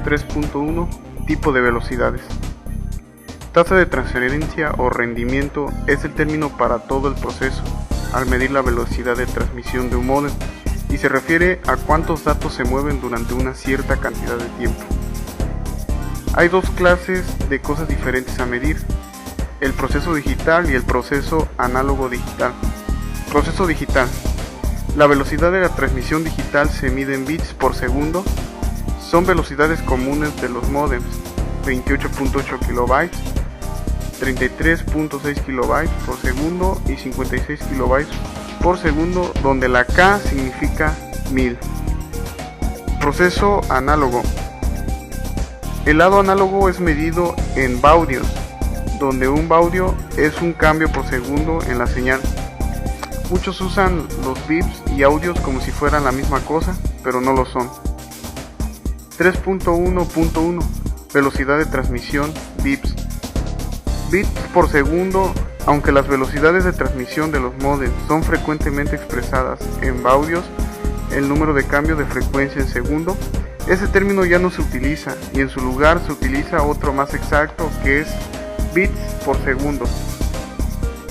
3.1 Tipo de velocidades. Tasa de transferencia o rendimiento es el término para todo el proceso al medir la velocidad de transmisión de un módem y se refiere a cuántos datos se mueven durante una cierta cantidad de tiempo. Hay dos clases de cosas diferentes a medir: el proceso digital y el proceso análogo digital. Proceso digital. La velocidad de la transmisión digital se mide en bits por segundo. Son velocidades comunes de los módems: 28.8 kilobytes, 33.6 kilobytes por segundo y 56 kilobytes por segundo, donde la K significa 1000. Proceso análogo. El lado análogo es medido en baudios, donde un baudio es un cambio por segundo en la señal. Muchos usan los bits y audios como si fueran la misma cosa, pero no lo son. 3.1.1 Velocidad de transmisión bits. Bits por segundo. Aunque las velocidades de transmisión de los módems son frecuentemente expresadas en baudios, el número de cambio de frecuencia en segundo, ese término ya no se utiliza y en su lugar se utiliza otro más exacto, que es bits por segundo.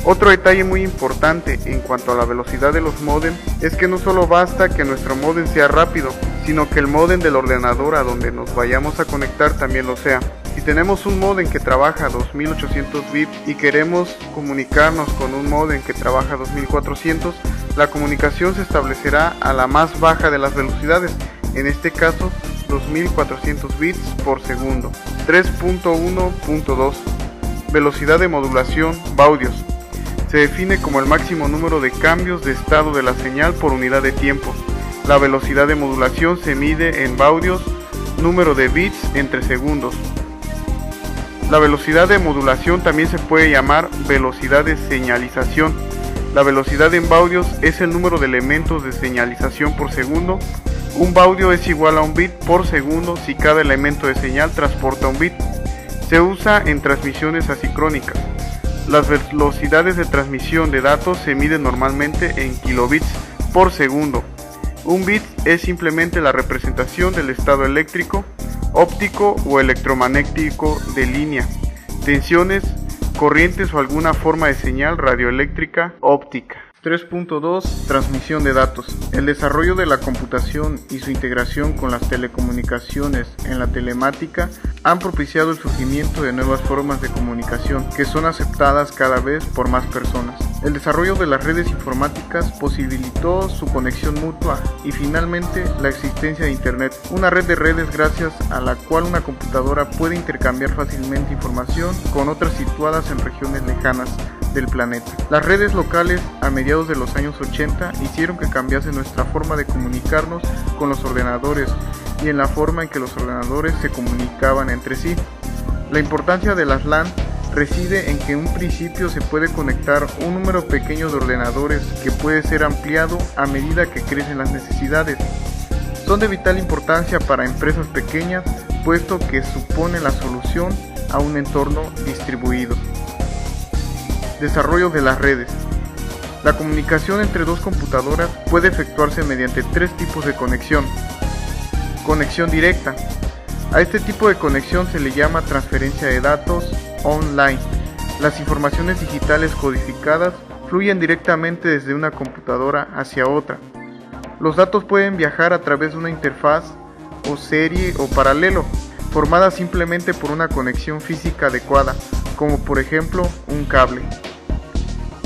Otro detalle muy importante en cuanto a la velocidad de los módems es que no solo basta que nuestro módem sea rápido, sino que el módem del ordenador a donde nos vayamos a conectar también lo sea. Si tenemos un módem que trabaja a 2800 bits y queremos comunicarnos con un módem que trabaja a 2400, la comunicación se establecerá a la más baja de las velocidades, en este caso 2400 bits por segundo. 3.1.2 Velocidad de modulación baudios. Se define como el máximo número de cambios de estado de la señal por unidad de tiempo. La velocidad de modulación se mide en baudios, número de bits entre segundos. La velocidad de modulación también se puede llamar velocidad de señalización. La velocidad en baudios es el número de elementos de señalización por segundo. Un baudio es igual a un bit por segundo si cada elemento de señal transporta un bit. Se usa en transmisiones asincrónicas. Las velocidades de transmisión de datos se miden normalmente en kilobits por segundo. Un bit es simplemente la representación del estado eléctrico, óptico o electromagnético de línea, tensiones, corrientes o alguna forma de señal radioeléctrica óptica. 3.2 Transmisión de datos. El desarrollo de la computación y su integración con las telecomunicaciones en la telemática han propiciado el surgimiento de nuevas formas de comunicación que son aceptadas cada vez por más personas. El desarrollo de las redes informáticas posibilitó su conexión mutua y finalmente la existencia de Internet, una red de redes gracias a la cual una computadora puede intercambiar fácilmente información con otras situadas en regiones lejanas del planeta. Las redes locales a mediados de los años 80 hicieron que cambiase nuestra forma de comunicarnos con los ordenadores y en la forma en que los ordenadores se comunicaban entre sí. La importancia de las LAN reside en que en un principio se puede conectar un número pequeño de ordenadores que puede ser ampliado a medida que crecen las necesidades. Son de vital importancia para empresas pequeñas, puesto que supone la solución a un entorno distribuido. Desarrollo de las redes. La comunicación entre dos computadoras puede efectuarse mediante tres tipos de conexión. Conexión directa. A este tipo de conexión se le llama transferencia de datos online. Las informaciones digitales codificadas fluyen directamente desde una computadora hacia otra. Los datos pueden viajar a través de una interfaz o serie o paralelo, formada simplemente por una conexión física adecuada, como por ejemplo un cable.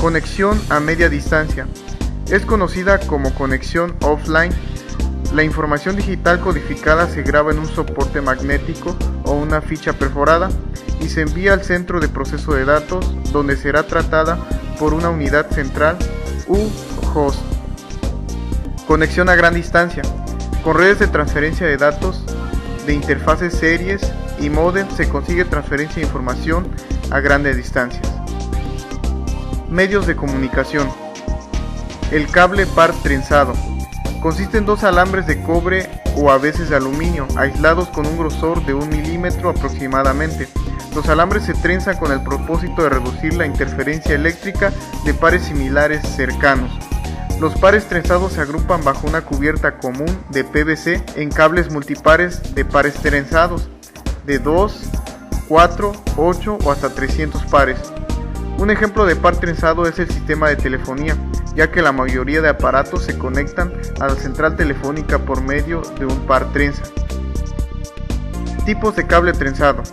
Conexión a media distancia. Es conocida como conexión offline. La información digital codificada se graba en un soporte magnético o una ficha perforada y se envía al centro de proceso de datos, donde será tratada por una unidad central u host. Conexión a gran distancia. Con redes de transferencia de datos de interfaces series y módem se consigue transferencia de información a grandes distancias. Medios de comunicación. El cable par trenzado. Consiste en dos alambres de cobre o a veces de aluminio, aislados con un grosor de 1 milímetro aproximadamente. Los alambres se trenzan con el propósito de reducir la interferencia eléctrica de pares similares cercanos. Los pares trenzados se agrupan bajo una cubierta común de PVC en cables multipares de pares trenzados de 2, 4, 8 o hasta 300 pares. Un ejemplo de par trenzado es el sistema de telefonía, ya que la mayoría de aparatos se conectan a la central telefónica por medio de un par trenza. Tipos de cable trenzado.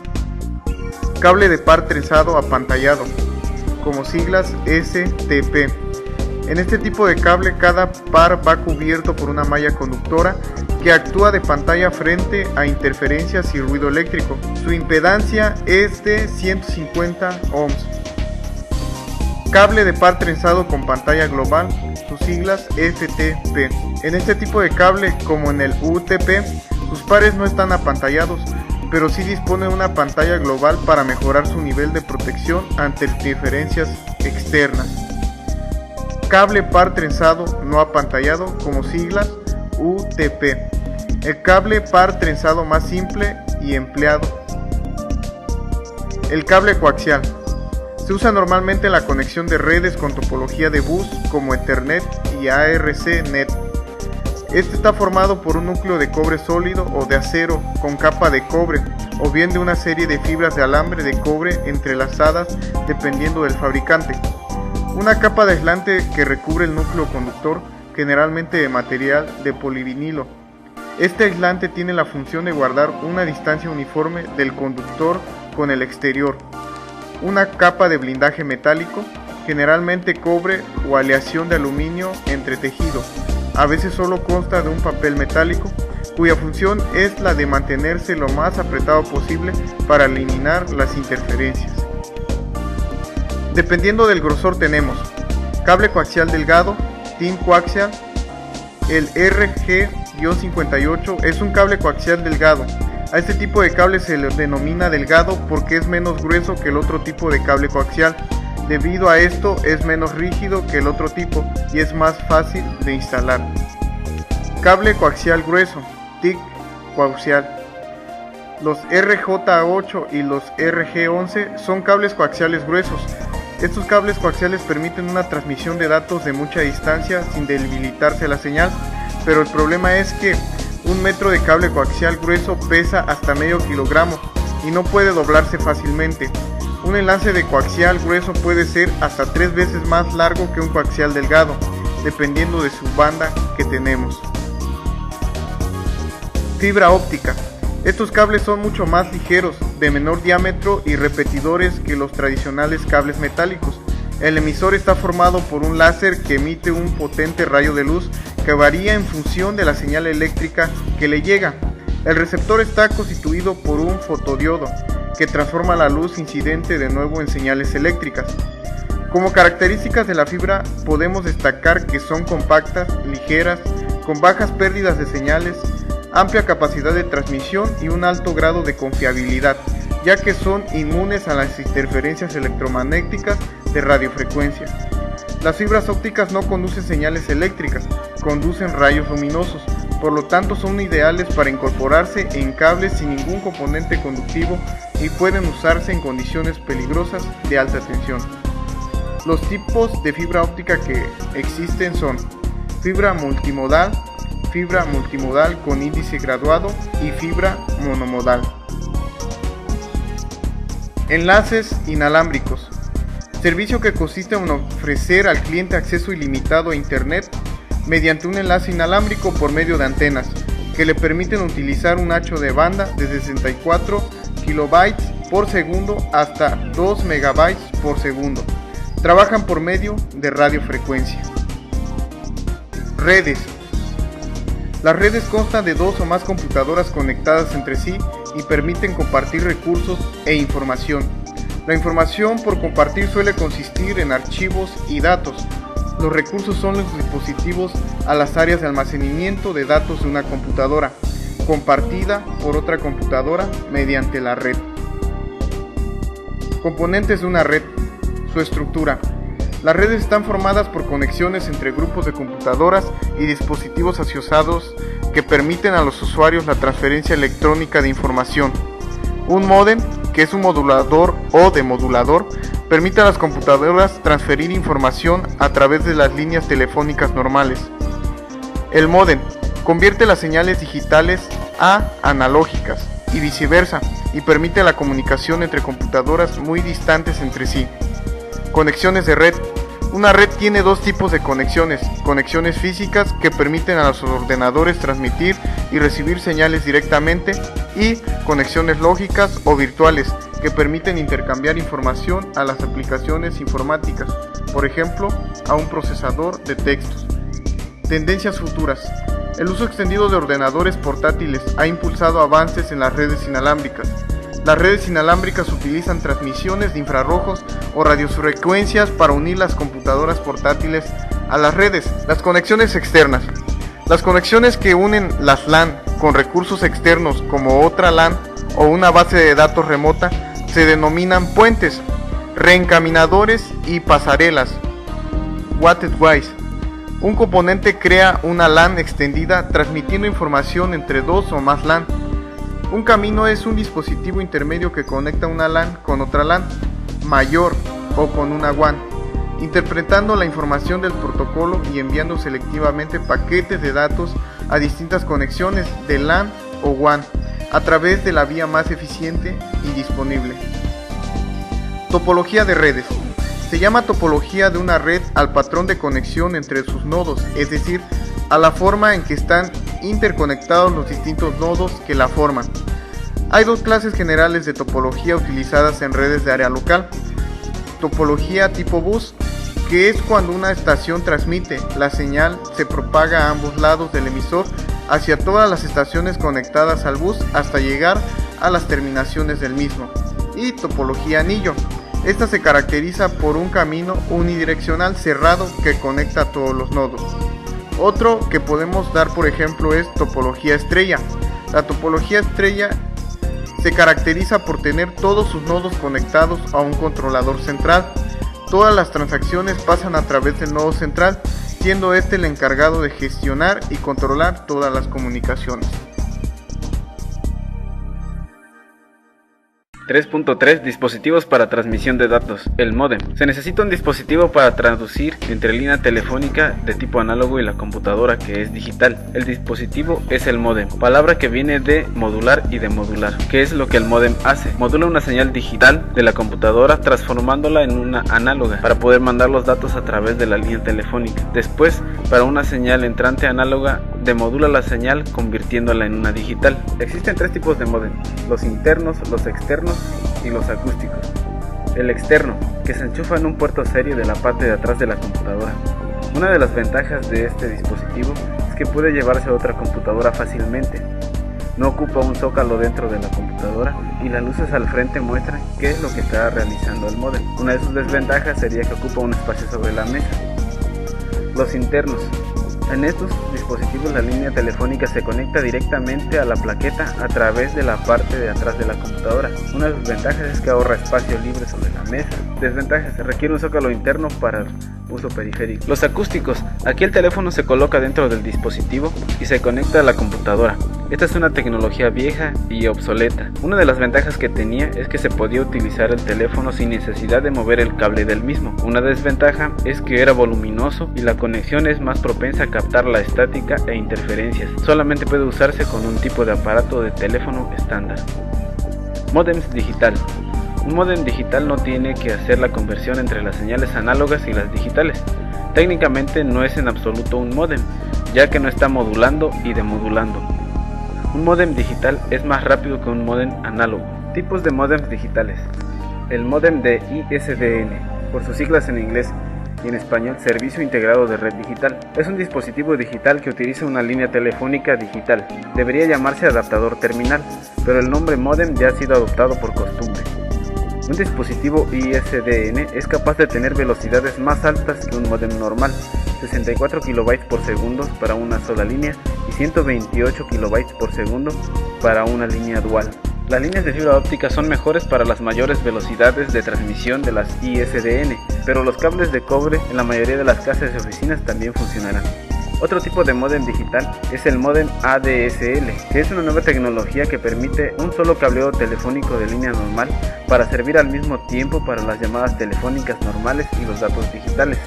Cable de par trenzado apantallado, como siglas STP. En este tipo de cable, cada par va cubierto por una malla conductora que actúa de pantalla frente a interferencias y ruido eléctrico. Su impedancia es de 150 ohms. Cable de par trenzado con pantalla global, sus siglas FTP. En este tipo de cable, como en el UTP, sus pares no están apantallados, pero sí dispone de una pantalla global para mejorar su nivel de protección ante interferencias externas. Cable par trenzado no apantallado, como siglas UTP. El cable par trenzado más simple y empleado. El cable coaxial. Se usa normalmente en la conexión de redes con topología de bus como Ethernet y ARC-Net. Este está formado por un núcleo de cobre sólido o de acero con capa de cobre, o bien de una serie de fibras de alambre de cobre entrelazadas dependiendo del fabricante. Una capa de aislante que recubre el núcleo conductor, generalmente de material de polivinilo. Este aislante tiene la función de guardar una distancia uniforme del conductor con el exterior. Una capa de blindaje metálico, generalmente cobre o aleación de aluminio entretejido. A veces solo consta de un papel metálico, cuya función es la de mantenerse lo más apretado posible para eliminar las interferencias. Dependiendo del grosor tenemos cable coaxial delgado, thin coaxial. El RG-58 es un cable coaxial delgado. A este tipo de cable se le denomina delgado porque es menos grueso que el otro tipo de cable coaxial. Debido a esto es menos rígido que el otro tipo y es más fácil de instalar. Cable coaxial grueso, thick coaxial. Los RJ8 y los RG11 son cables coaxiales gruesos. Estos cables coaxiales permiten una transmisión de datos de mucha distancia sin debilitarse la señal, pero el problema es que un metro de cable coaxial grueso pesa hasta medio kilogramo y no puede doblarse fácilmente. Un enlace de coaxial grueso puede ser hasta 3 veces más largo que un coaxial delgado, dependiendo de su banda que tenemos. Fibra óptica. Estos cables son mucho más ligeros, de menor diámetro y repetidores que los tradicionales cables metálicos. El emisor está formado por un láser que emite un potente rayo de luz que varía en función de la señal eléctrica que le llega. El receptor está constituido por un fotodiodo que transforma la luz incidente de nuevo en señales eléctricas. Como características de la fibra podemos destacar que son compactas, ligeras, con bajas pérdidas de señales, amplia capacidad de transmisión y un alto grado de confiabilidad, ya que son inmunes a las interferencias electromagnéticas de radiofrecuencia. Las fibras ópticas no conducen señales eléctricas, conducen rayos luminosos, por lo tanto son ideales para incorporarse en cables sin ningún componente conductivo y pueden usarse en condiciones peligrosas de alta tensión. Los tipos de fibra óptica que existen son fibra multimodal con índice graduado y fibra monomodal. Enlaces inalámbricos. Servicio que consiste en ofrecer al cliente acceso ilimitado a Internet mediante un enlace inalámbrico por medio de antenas que le permiten utilizar un ancho de banda de 64 kilobytes por segundo hasta 2 megabytes por segundo. Trabajan por medio de radiofrecuencia. Redes. Las redes constan de 2 o más computadoras conectadas entre sí y permiten compartir recursos e información. La información por compartir suele consistir en archivos y datos. Los recursos son los dispositivos a las áreas de almacenamiento de datos de una computadora, compartida por otra computadora mediante la red. Componentes de una red. Su estructura. Las redes están formadas por conexiones entre grupos de computadoras y dispositivos asociados que permiten a los usuarios la transferencia electrónica de información. Un módem, que es un modulador o demodulador, Permite a las computadoras transferir información a través de las líneas telefónicas normales. El módem convierte las señales digitales a analógicas y viceversa, y permite la comunicación entre computadoras muy distantes entre sí. Conexiones de red. Una red tiene dos tipos de conexiones: conexiones físicas, que permiten a los ordenadores transmitir y recibir señales directamente, y conexiones lógicas o virtuales, que permiten intercambiar información a las aplicaciones informáticas, por ejemplo, a un procesador de textos. Tendencias futuras. El uso extendido de ordenadores portátiles ha impulsado avances en las redes inalámbricas. Las redes inalámbricas utilizan transmisiones de infrarrojos o radiofrecuencias para unir las computadoras portátiles a las redes. Las conexiones externas. Las conexiones que unen las LAN con recursos externos como otra LAN o una base de datos remota se denominan puentes, reencaminadores y pasarelas. Gateways. Un componente crea una LAN extendida transmitiendo información entre dos o más LAN. Un camino es un dispositivo intermedio que conecta una LAN con otra LAN mayor o con una WAN, interpretando la información del protocolo y enviando selectivamente paquetes de datos a distintas conexiones de LAN o WAN a través de la vía más eficiente y disponible. Topología de redes. Se llama topología de una red al patrón de conexión entre sus nodos, es decir, a la forma en que están interconectados los distintos nodos que la forman. Hay dos clases generales de topología utilizadas en redes de área local. Topología tipo bus, que es cuando una estación transmite, la señal se propaga a ambos lados del emisor hacia todas las estaciones conectadas al bus hasta llegar a las terminaciones del mismo. Y topología anillo. Esta se caracteriza por un camino unidireccional cerrado que conecta a todos los nodos. Otro que podemos dar por ejemplo es topología estrella. La topología estrella se caracteriza por tener todos sus nodos conectados a un controlador central. Todas las transacciones pasan a través del nodo central, siendo este el encargado de gestionar y controlar todas las comunicaciones. 3.3 Dispositivos para transmisión de datos. El módem. Se necesita un dispositivo para traducir entre línea telefónica de tipo análogo y la computadora, que es digital. El dispositivo es el módem, palabra que viene de modular y de modular. ¿Qué es lo que el módem hace? Modula una señal digital de la computadora transformándola en una análoga para poder mandar los datos a través de la línea telefónica. Después, para una señal entrante análoga, demodula la señal convirtiéndola en una digital. Existen tres tipos de módem: los internos, los externos y los acústicos. El externo, que se enchufa en un puerto serie de la parte de atrás de la computadora. Una de las ventajas de este dispositivo es que puede llevarse a otra computadora fácilmente. No ocupa un zócalo dentro de la computadora y las luces al frente muestran qué es lo que está realizando el módem. Una de sus desventajas sería que ocupa un espacio sobre la mesa. Los internos. En estos dispositivos la línea telefónica se conecta directamente a la plaqueta a través de la parte de atrás de la computadora. Una de sus ventajas es que ahorra espacio libre sobre la mesa. Desventajas: requiere un zócalo interno para uso periférico. Los acústicos. Aquí el teléfono se coloca dentro del dispositivo y se conecta a la computadora. Esta es una tecnología vieja y obsoleta. Una de las ventajas que tenía es que se podía utilizar el teléfono sin necesidad de mover el cable del mismo. Una desventaja es que era voluminoso y la conexión es más propensa a captar la estática e interferencias. Solamente puede usarse con un tipo de aparato de teléfono estándar. Módems digital. Un módem digital no tiene que hacer la conversión entre las señales análogas y las digitales. Técnicamente no es en absoluto un módem, ya que no está modulando y demodulando. Un módem digital es más rápido que un módem análogo. Tipos de módems digitales. El módem de ISDN, por sus siglas en inglés y en español, Servicio Integrado de Red Digital. Es un dispositivo digital que utiliza una línea telefónica digital. Debería llamarse adaptador terminal, pero el nombre módem ya ha sido adoptado por costumbre. Un dispositivo ISDN es capaz de tener velocidades más altas que un módem normal, 64 kB por segundo para una sola línea y 128 kB por segundo para una línea dual. Las líneas de fibra óptica son mejores para las mayores velocidades de transmisión de las ISDN, pero los cables de cobre en la mayoría de las casas y oficinas también funcionarán. Otro tipo de módem digital es el módem ADSL, que es una nueva tecnología que permite un solo cableado telefónico de línea normal para servir al mismo tiempo para las llamadas telefónicas normales y los datos digitales.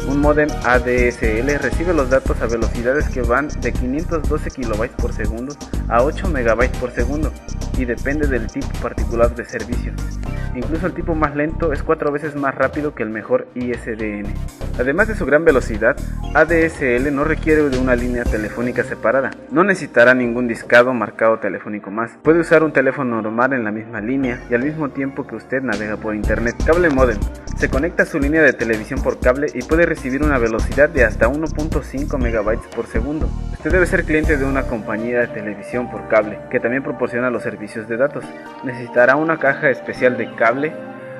Un módem ADSL recibe los datos a velocidades que van de 512 KB por segundo a 8 MB por segundo y depende del tipo particular de servicio. Incluso el tipo más lento es 4 veces más rápido que el mejor ISDN. Además de su gran velocidad, ADSL no requiere de una línea telefónica separada. No necesitará ningún discado marcado telefónico más. Puede usar un teléfono normal en la misma línea y al mismo tiempo que usted navega por internet. Cable módem. Se conecta a su línea de televisión por cable y puede recibir una velocidad de hasta 1.5 MB por segundo. Usted debe ser cliente de una compañía de televisión por cable que también proporciona los servicios de datos. Necesitará una caja especial de cable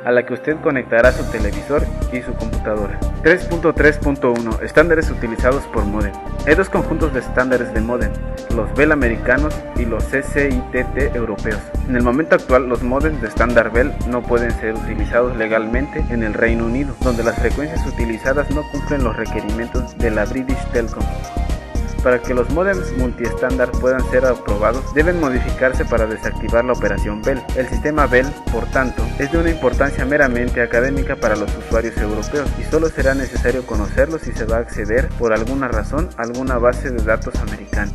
a la que usted conectará su televisor y su computadora. 3.3.1 Estándares utilizados por módem. Hay dos conjuntos de estándares de módem, los Bell americanos y los CCITT europeos. En el momento actual, los módems de estándar Bell no pueden ser utilizados legalmente en el Reino Unido, donde las frecuencias utilizadas no cumplen los requerimientos de la British Telecom. Para que los módems multiestándar puedan ser aprobados, deben modificarse para desactivar la operación Bell. El sistema Bell, por tanto, es de una importancia meramente académica para los usuarios europeos y solo será necesario conocerlo si se va a acceder por alguna razón a alguna base de datos americana.